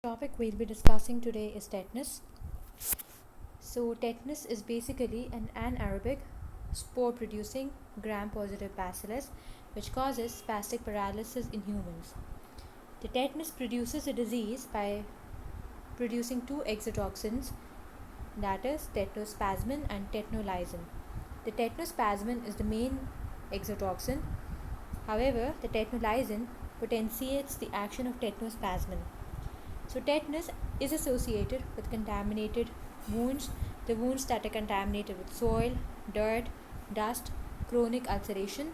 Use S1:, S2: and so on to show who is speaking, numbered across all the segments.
S1: Topic we'll be discussing today is tetanus. So, tetanus is basically an anaerobic spore producing gram positive bacillus which causes spastic paralysis in humans. The tetanus produces a disease by producing two exotoxins, that is, tetanospasmin and tetanolysin. The tetanospasmin is the main exotoxin. However, the tetanolysin potentiates the action of tetanospasmin. So, tetanus is associated with contaminated wounds, the wounds that are contaminated with soil, dirt, dust, chronic ulceration,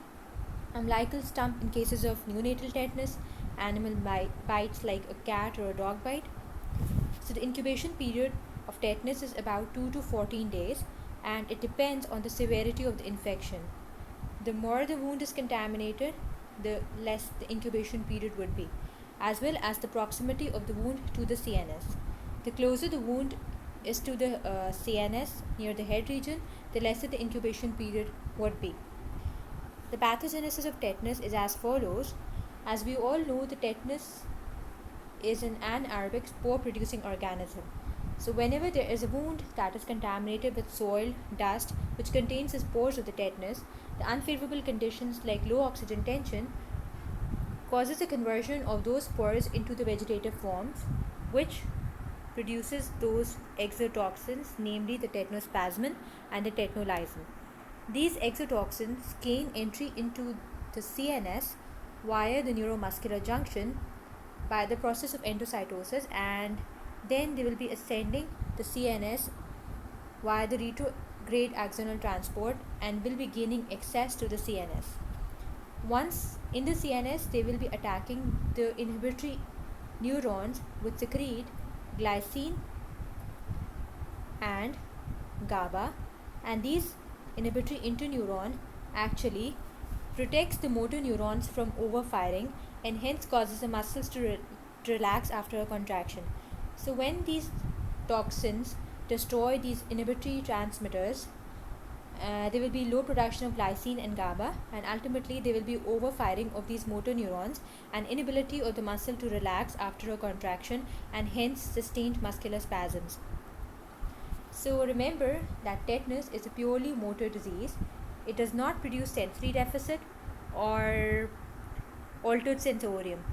S1: umbilical stump in cases of neonatal tetanus, animal bites like a cat or a dog bite. So, the incubation period of tetanus is about 2 to 14 days and it depends on the severity of the infection. The more the wound is contaminated, the less the incubation period would be, as well as the proximity of the wound to the CNS. The closer the wound is to the CNS near the head region, the lesser the incubation period would be. The pathogenesis of tetanus is as follows. As we all know, the tetanus is an anaerobic spore producing organism. So, whenever there is a wound that is contaminated with soil, dust, which contains the spores of the tetanus, the unfavorable conditions like low oxygen tension causes the conversion of those spores into the vegetative forms, which produces those exotoxins, namely the tetanospasmin and the tetanolysin. These exotoxins gain entry into the CNS via the neuromuscular junction by the process of endocytosis, and then they will be ascending the CNS via the retrograde axonal transport and will be gaining access to the CNS. Once in the CNS, they will be attacking the inhibitory neurons which secrete glycine and GABA, and these inhibitory interneuron actually protects the motor neurons from overfiring and hence causes the muscles to relax after a contraction. So when these toxins destroy these inhibitory transmitters, there will be low production of glycine and GABA, and ultimately there will be overfiring of these motor neurons and inability of the muscle to relax after a contraction and hence sustained muscular spasms. So remember that tetanus is a purely motor disease. It does not produce sensory deficit or altered sensorium.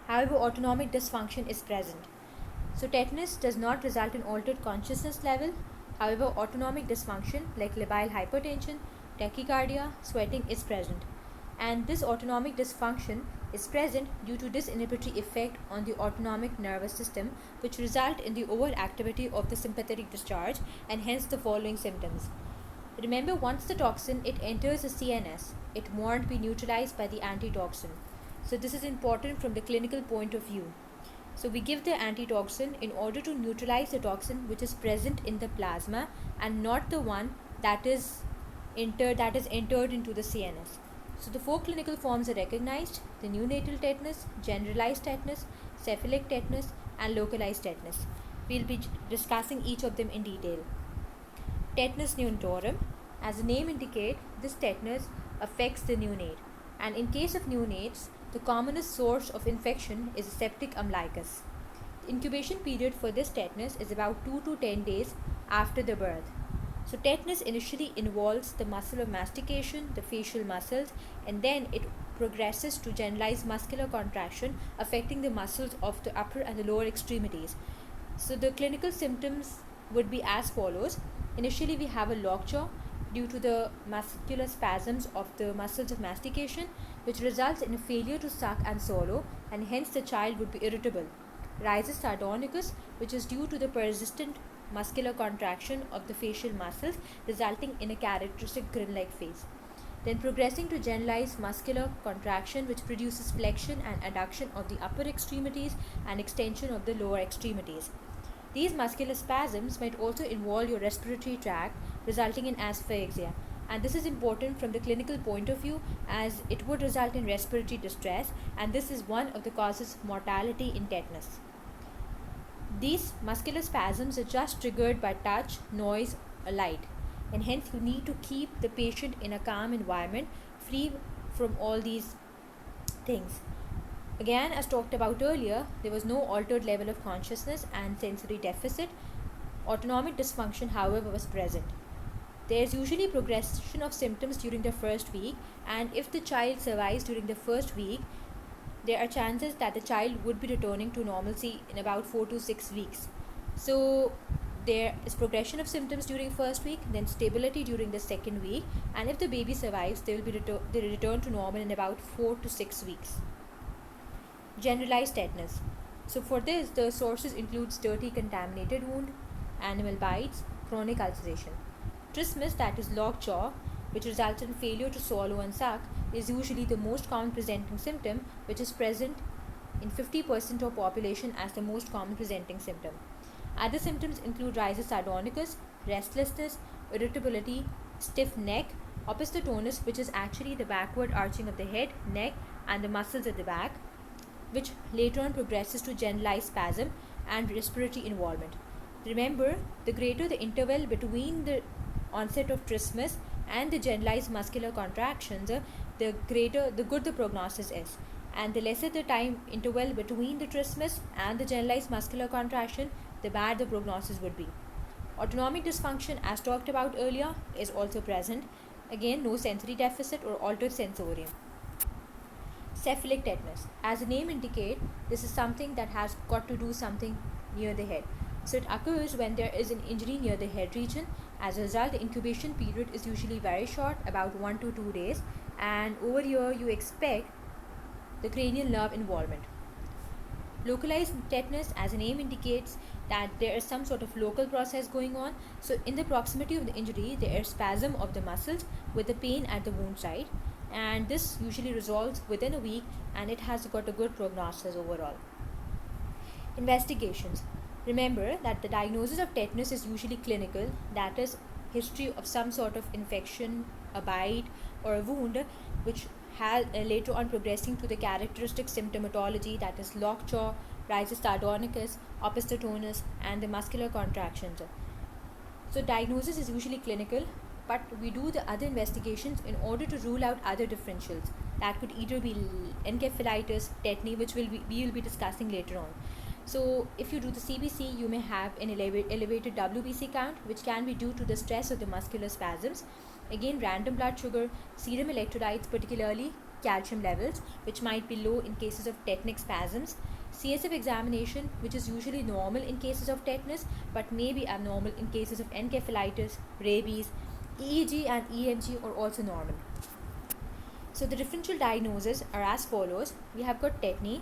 S1: However, autonomic dysfunction is present. So tetanus does not result in altered consciousness level. However, autonomic dysfunction like labile hypertension, tachycardia, sweating is present. And this autonomic dysfunction is present due to disinhibitory effect on the autonomic nervous system, which result in the overactivity of the sympathetic discharge and hence the following symptoms. Remember, once the toxin it enters the CNS, it won't be neutralized by the antitoxin. So this is important from the clinical point of view. So we give the antitoxin in order to neutralize the toxin which is present in the plasma and not the one that is entered into the CNS. So the four clinical forms are recognized: the neonatal tetanus, generalized tetanus, cephalic tetanus, and localized tetanus. We'll be discussing each of them in detail. Tetanus neonatorum. As the name indicates, this tetanus affects the neonate, and in case of neonates, the commonest source of infection is a septic umbilicus. The incubation period for this tetanus is about 2 to 10 days after the birth. So tetanus initially involves the muscle of mastication, the facial muscles, and then it progresses to generalized muscular contraction affecting the muscles of the upper and the lower extremities. So the clinical symptoms would be as follows. Initially we have a lockjaw due to the muscular spasms of the muscles of mastication, which results in a failure to suck and swallow, and hence the child would be irritable. Rises sardonicus, which is due to the persistent muscular contraction of the facial muscles, resulting in a characteristic grin-like face. Then progressing to generalized muscular contraction, which produces flexion and adduction of the upper extremities and extension of the lower extremities. These muscular spasms might also involve your respiratory tract, resulting in asphyxia. And this is important from the clinical point of view as it would result in respiratory distress, and this is one of the causes of mortality in tetanus. These muscular spasms are just triggered by touch, noise, or light, and hence you need to keep the patient in a calm environment free from all these things. Again, as talked about earlier, there was no altered level of consciousness and sensory deficit. Autonomic dysfunction, however, was present. There is usually progression of symptoms during the first week, and if the child survives during the first week, there are chances that the child would be returning to normalcy in about 4 to 6 weeks. So there is progression of symptoms during first week, then stability during the second week, and if the baby survives, they will return to normal in about 4 to 6 weeks. Generalized tetanus. So for this, the sources include dirty contaminated wound, animal bites, chronic ulceration. Trismus, that is lockjaw, which results in failure to swallow and suck, is usually the most common presenting symptom, which is present in 50% of population as the most common presenting symptom. Other symptoms include rhizus sardonicus, restlessness, irritability, stiff neck, opisthotonus, which is actually the backward arching of the head, neck, and the muscles at the back, which later on progresses to generalized spasm and respiratory involvement. Remember, the greater the interval between the onset of trismus and the generalized muscular contractions, the good the prognosis is. And the lesser the time interval between the trismus and the generalized muscular contraction, the bad the prognosis would be. Autonomic dysfunction, as talked about earlier, is also present. Again, no sensory deficit or altered sensorium. Cephalic tetanus. As the name indicates, this is something that has got to do something near the head. So it occurs when there is an injury near the head region. As a result, the incubation period is usually very short, about 1 to 2 days, and over here you expect the cranial nerve involvement. Localized tetanus, as the name indicates, that there is some sort of local process going on. So in the proximity of the injury, there is spasm of the muscles with the pain at the wound site, and this usually resolves within a week, and it has got a good prognosis overall. Investigations. Remember that the diagnosis of tetanus is usually clinical, that is, history of some sort of infection, a bite, or a wound, which has later on progressing to the characteristic symptomatology, that is lockjaw, rhizus sardonicus, opisthotonus, and the muscular contractions. So diagnosis is usually clinical, but we do the other investigations in order to rule out other differentials. That could either be encephalitis, tetany, which we will be discussing later on. So if you do the CBC, you may have an elevated WBC count, which can be due to the stress of the muscular spasms. Again, random blood sugar, serum electrolytes, particularly calcium levels, which might be low in cases of tetanic spasms. CSF examination, which is usually normal in cases of tetanus, but may be abnormal in cases of encephalitis, rabies. EEG and EMG are also normal. So the differential diagnoses are as follows. We have got tetany.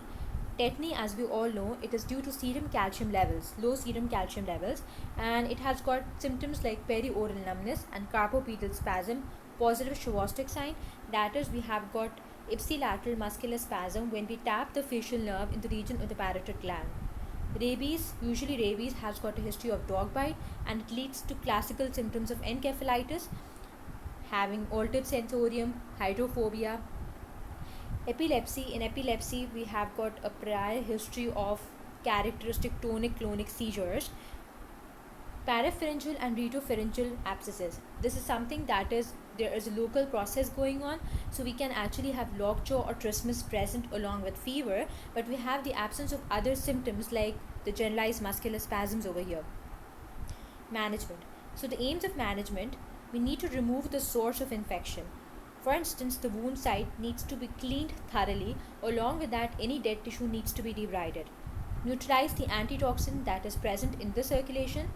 S1: Tetany, as we all know, it is due to serum calcium levels, low serum calcium levels, and it has got symptoms like perioral numbness and carpopedal spasm, positive Chvostek sign. That is, we have got ipsilateral muscular spasm when we tap the facial nerve in the region of the parotid gland. Rabies, usually rabies has got a history of dog bite, and it leads to classical symptoms of encephalitis, having altered sensorium, hydrophobia. Epilepsy, in epilepsy we have got a prior history of characteristic tonic-clonic seizures. Parapharyngeal and retropharyngeal abscesses. This is something that is, there is a local process going on, so we can actually have lockjaw or trismus present along with fever, but we have the absence of other symptoms like the generalized muscular spasms over here. Management. So the aims of management, we need to remove the source of infection. For instance, the wound site needs to be cleaned thoroughly. Along with that, any dead tissue needs to be debrided. Neutralize the antitoxin that is present in the circulation.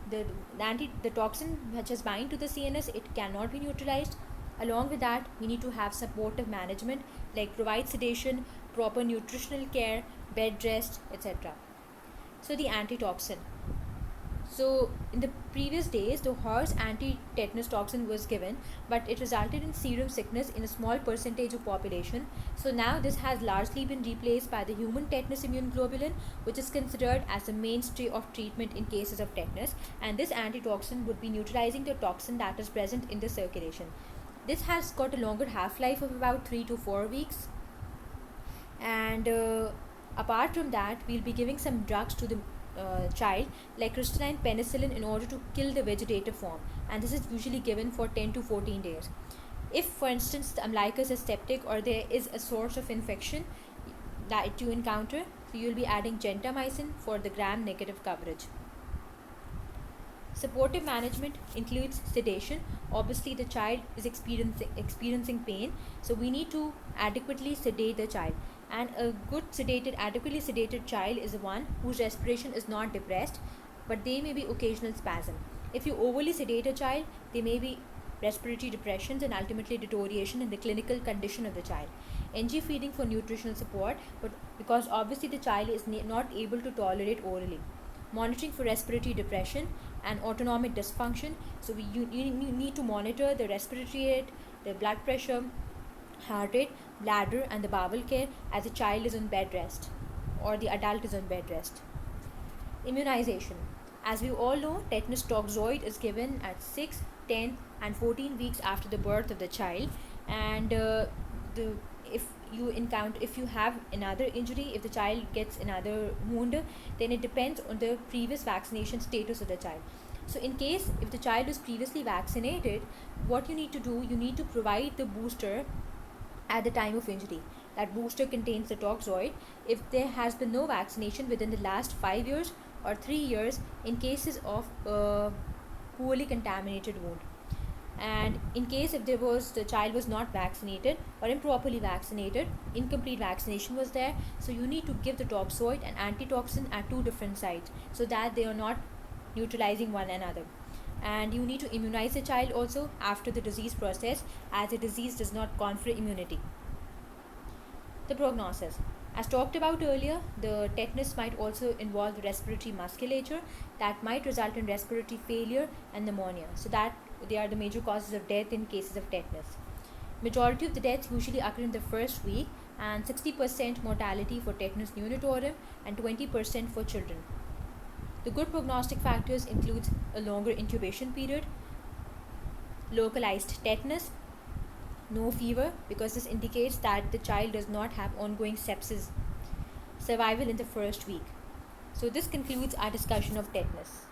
S1: The toxin which is bind to the CNS, it cannot be neutralized. Along with that, we need to have supportive management like provide sedation, proper nutritional care, bed rest, etc. So the antitoxin. So in the previous days, the horse anti-tetanus toxin was given, but it resulted in serum sickness in a small percentage of population. So now this has largely been replaced by the human tetanus immune globulin, which is considered as the mainstay of treatment in cases of tetanus. And this antitoxin would be neutralizing the toxin that is present in the circulation. This has got a longer half-life of about 3 to 4 weeks. And apart from that, we'll be giving some drugs to the child like crystalline penicillin in order to kill the vegetative form, and this is usually given for 10 to 14 days. If for instance the umbilicus is septic or there is a source of infection, that you encounter. So you'll be adding gentamicin for the gram-negative coverage. Supportive management includes sedation. Obviously, the child is experiencing pain, so we need to adequately sedate the child. And a adequately sedated child is the one whose respiration is not depressed, but they may be occasional spasm. If you overly sedate a child, there may be respiratory depressions and ultimately deterioration in the clinical condition of the child. NG feeding for nutritional support, but because obviously the child is not able to tolerate orally. Monitoring for respiratory depression and autonomic dysfunction. So you need to monitor the respiratory rate, the blood pressure, heart rate, bladder, and the bowel care as the child is on bed rest or the adult is on bed rest. Immunization. As we all know, tetanus toxoid is given at 6, 10, and 14 weeks after the birth of the child. And if you have another injury, if the child gets another wound, then it depends on the previous vaccination status of the child. So in case if the child is previously vaccinated, what you need to do, you need to provide the booster at the time of injury. That booster contains the toxoid. If there has been no vaccination within the last 5 years or 3 years in cases of poorly contaminated wound. And in case if the child was not vaccinated or improperly vaccinated, incomplete vaccination was there, so you need to give the toxoid and antitoxin at 2 different sites so that they are not neutralizing one another. And you need to immunize the child also after the disease process, as the disease does not confer immunity. The prognosis. As talked about earlier, the tetanus might also involve respiratory musculature that might result in respiratory failure and pneumonia. So that they are the major causes of death in cases of tetanus. Majority of the deaths usually occur in the first week, and 60% mortality for tetanus neonatorum and 20% for children. The good prognostic factors includes a longer incubation period, localized tetanus, no fever because this indicates that the child does not have ongoing sepsis, survival in the first week. So this concludes our discussion of tetanus.